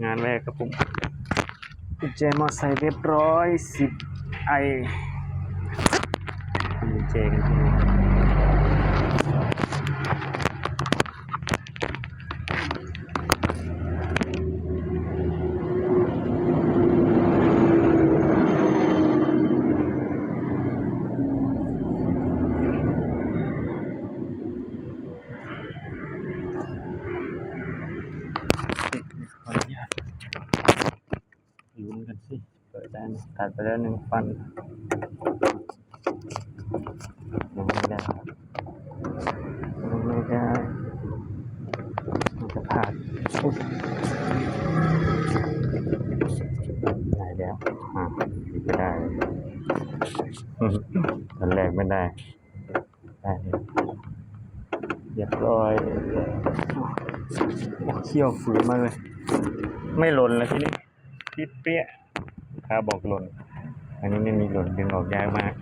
งานแรกครับผมกุญแจมอไซค์เรียบร้อย10 ไอกุญแจกันที่นี่ขออนุญาตลุ้นกันสิเปิดได้ไหมตัดไปแล้ว1 ฟันยังไม่ได้ครับยังไม่ได้มันจะผ่านอุ๊ยได้แล้วไม่ได้ตอนแรกไม่ได้ได้เรียบร้อยเขี้ยวฝืนมากเลยไม่หล่นเลยทีนี้ปิดเปี้ยถ้าบอกหล่นอันนี้ไม่มีหล่นดึงออกยากมาก